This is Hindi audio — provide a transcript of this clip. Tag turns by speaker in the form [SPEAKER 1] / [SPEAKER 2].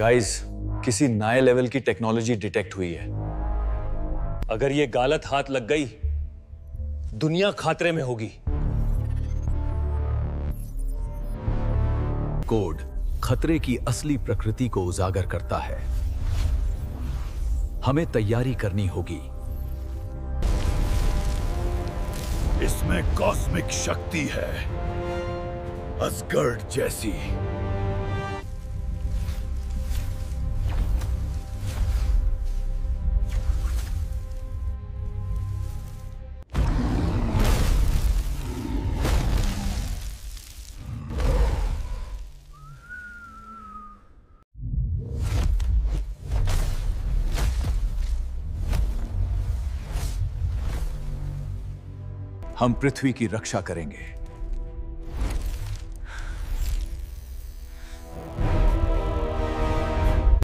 [SPEAKER 1] गाइस, किसी नए लेवल की टेक्नोलॉजी डिटेक्ट हुई है। अगर ये गलत हाथ लग गई, दुनिया खतरे में होगी।
[SPEAKER 2] कोड खतरे की असली प्रकृति को उजागर करता है। हमें तैयारी करनी होगी।
[SPEAKER 3] इसमें कॉस्मिक शक्ति है, असगर्ड जैसी।
[SPEAKER 2] हम पृथ्वी की रक्षा करेंगे।